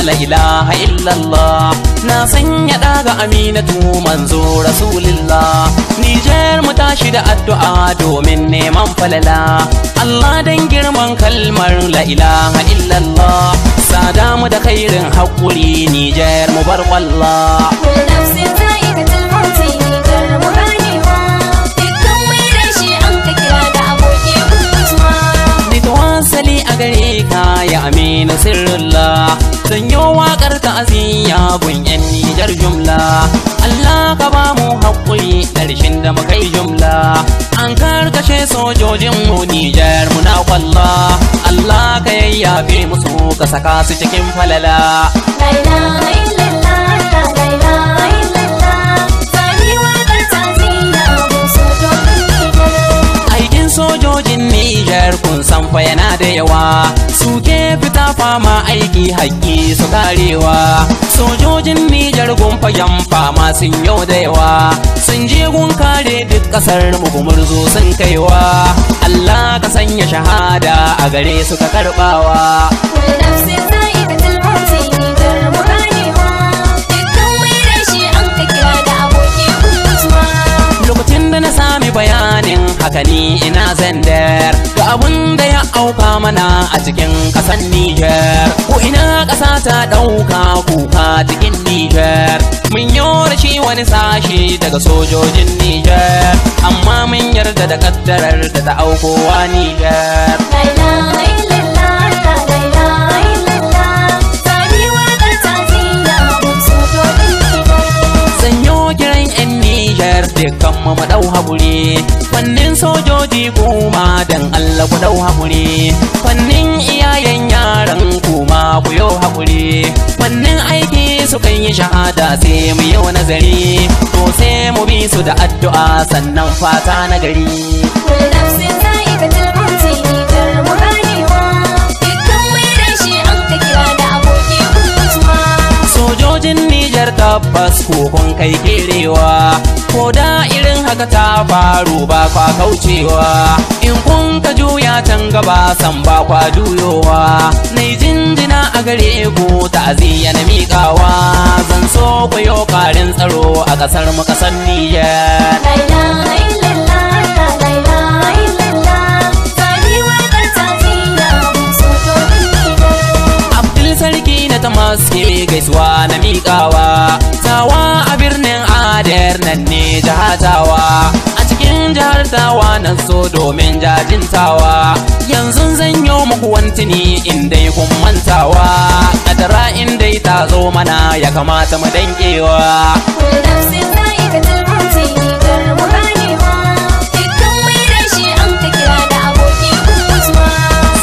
la ilaha illallah. Na sanya daga Aminatu manzo Rasulillah. Niger mu tashi da addu'a domin neman falala. Allah dan girman kalmar la ilaha illallah. Sada mu da khairin haƙuri Niger mu bar kwalla. Sali a gare ka ya Aminu sirrullah. Zanyo waƙar ta'aziyya gun 'yan Nijar jumla. Allah ka ba mu haƙuri ƙarshen da muka yi jumla. An karkashe sojojin mu Nijar muna kwalla. Allah ka yayyafe musu ka saka su cikin falala. La ilaha illallah, la ilaha illallah. Sani waƙar ta'aziyya gun sojojin Nijar. Aikin sojojin Niger kun san fa yana da yawa. Suke fita fama aiki haƙƙi su karewa. Sojojin Niger gun fagen fama sun yau da yawa. Sun je gun kare duk ƙasar mu gumurzo sun kaiwa. Allah ka sanya shahada a gare su ka karɓawa. Lokacin da na sami bayanin haka ni ina zandar ga abun da ya auka mana a cikin ƙasar Niger. Ko ina ƙasa ta ɗauka kuka cikin Niger. Mun yi rashi wani sashi daga sojojin Niger, amma mun yarda da kaddarar da ta aukowa Niger. La ilaha illallah, la ilaha illallah. Sani waƙar ta'aziyya gun sojojin Niger. Sanyo kiran 'yan Niger dukkan mu dau haƙuri. Fannin sojoji kuma dan Allah ku dau haƙuri. Fannin iyayen yaran kuma ku yo haƙuri. Fannin aiki su kan yi shahada sai mu yi nazari. To sai mu bi su da addu'a sannan fata na gari. Sojojin Niger tabbas ko kun kai kerewa. Ko da irin haka ta faru ba kwa kaucewa. In kun ka juya can gaba san ba kwa juyowa. Nai jinjina a gare ku ta'aziyya na miƙawa. Zan so ku yo ƙarin tsaro a ƙasar mu ƙasar Niger. La ilaha illallah, la ilaha illallah. Sani waƙar ta'aziyya gun sojojin Niger. Abdulsarki na TAMASKE gaisuwa na miƙawa. Tawa a birnin Adar nan ne jihatawa. A cikin jihar tawa nan so domin jajintawa. Yanzu zan yi muku wantini inda kun mantawa. Kadara inda ta zo mana ya kamata mu danƙewa.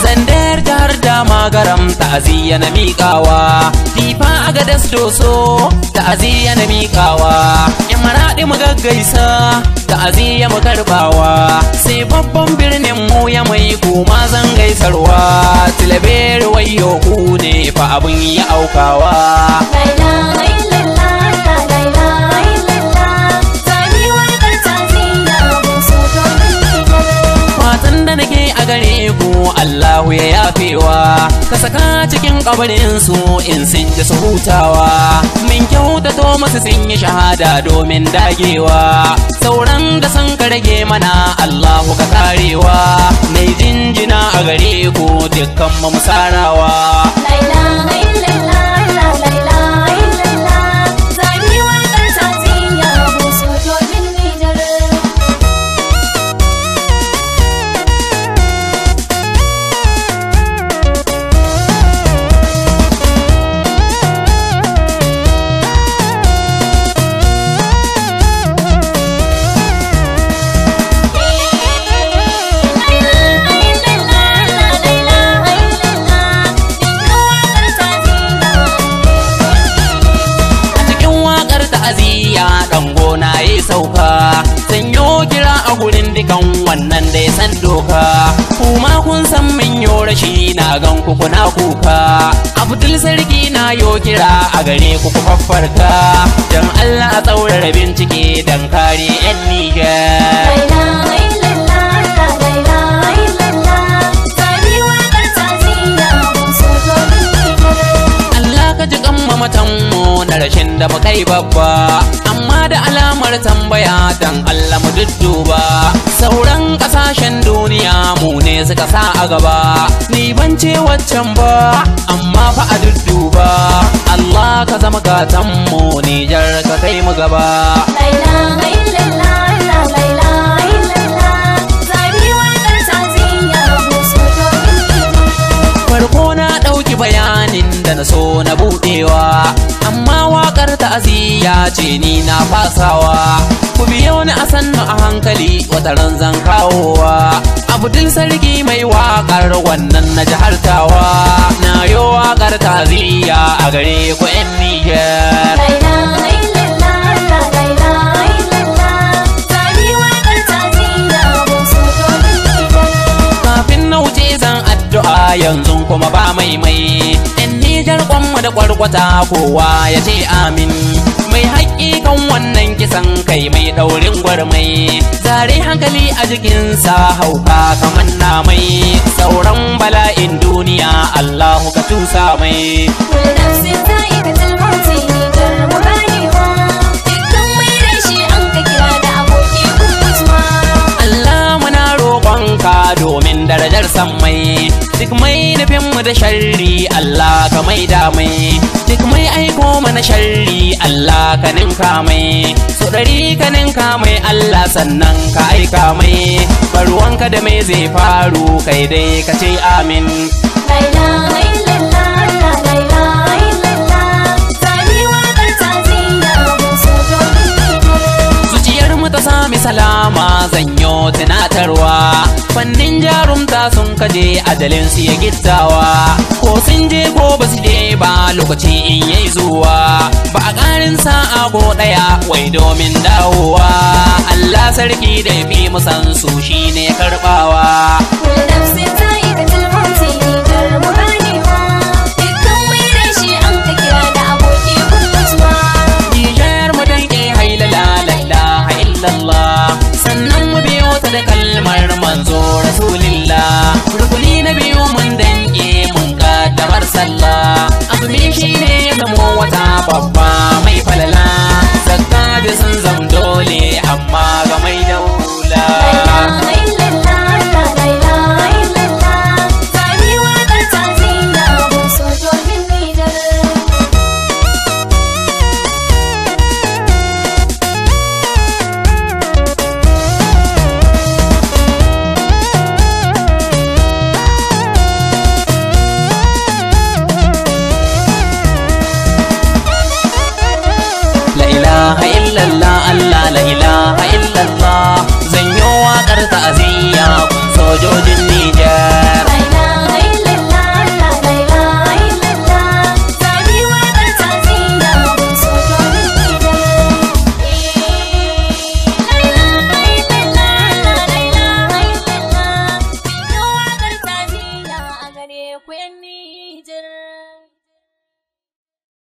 Zandar jihar da magaram ta'aziyya na miƙawa. Difa a gadas doso ta'aziyya na miƙawa. In maraɗi mu gaggaisa ta'aziyya mu karɓawa. Sai babban birnin mu ya mai kuma zan gaisarwa. Tilaberi wayo ku ne fa abun ya aukawa. La ilaha illallah, la ilaha illallah. Sani waƙar ta'aziyya gun sojojin Niger. Fatan da nake a gare ku Allahu ya yafewa. Ka saka cikin kabarin su in sun ji su hutawa. Min kyautato masu sun yi shahada domin dagewa. Sauran da sun ka rage mana Allahu ka karewa. Mai jinjina a gare ku dukkan mu musarawa. La ilaha illallah, la ilaha illallah. Sani waƙar ta'aziyya gun sojojin Niger. Dan gona ya sauka. Sanyo kira a gurin dukan wannan da ya san doka. Kuma kun san min yo rashi na gan ku kuna kuka. Abdulsarki na yo kira a gare ku ku faffarka. Dan Allah a tsaurara bincike dan kare 'yan Niger. La ilaha illallah, la ilaha illallah. Sani waƙar ta'aziyya gun sojojin Niger. Allah ka matanmu na rashin da muka yi babba, amma da alamar tambaya dan Allah mu dudduba. Sauran kasashen duniya mu ne suka sa a gaba, ni ban ce waccan ba amma fa a dudduba. Allah ka zama gatanmu, Nijar ka kai mu gaba. La ilaha illallah, la ilaha illallah, zabi wakar ta'aziyya mu sojojin Niger. Farko na ɗauki bayanin da na so na buɗewa, amma waƙar ta'aziyya ce ni na fasawa. Ku biyo ni a sannu a hankali, wata ran zan kawowa. Abdulsarki mai waƙar wannan na jihartawa, na yo waƙar ta'aziyya a gare ku 'yan Niger. La ilaha illallah, la ilaha illallah, zabi wakar ta'aziyya mu sojojin Niger. Kafin na wuce zan addu'a yanzu kuma ba mai 'yan Nijar kwanmu da kwarkwata kowa ya ce amin. Mai haƙƙi kan wannan kisan kai mai ɗaurin gwarmai, zare hankali a jikinsa hauka kaman na mai. Sauran bala'in duniya Allahu ka tusa mai. Kullu nafsin za'iqatul maut, Niger mu ganewa, dukkan mai rashi an ka kira da aboki kun mutuwa. Allah muna roƙonka domin darajar sammai, duk mai nufin mu da sharri Allah ka maida mai, duk mai aiko mana sharri Allah ka ninka mai, so ɗari ka ninka mai Allah sannan ka aika mai. Baruwanka da mai zai faru kai dai ka ce amin. La ilaha illallah, la ilaha illallah, zabi wakar ta'aziyya mu sojojin Niger. Zuciyar mu ta sami salama zanyo tunatarwa, fannin jarumta sun kaje adalin su ya gittawa, ko sun je ko ba su je ba lokaci in yayi zuwa, ba a ƙarin sa'a ko ɗaya wai domin dawowa. Allah sarki da ya fi musan su shine karɓawa. Kullu nafsin za'iqatul maut, Niger mu ganewa, dukkan mai rashi an ka kira da aboki kun mutuwa. Nijar mu danke hailala la ilaha illallah, sannan mu biyo ta da kalmar manzo rasulillah. Rukuni na biyu mun danke mun kaddamar sallah, azumi shine ya zamo wata babba mai falala. Zakka da sun zam dole amma ga mai daula. La ilaha illallah, la ilaha illallah, zabi wakar ta'aziyya mu sojojin Niger. La ilaha illallah, Allah la ilaha illallah, zan yi waƙar ta'aziyya kun sojojin Niger. La ilaha illallah, la ilaha illallah, zabi wakar ta'aziyya mu sojojin Niger. La ilaha illallah, la ilaha illallah, zabi wakar ta'aziyya a gare ku 'yan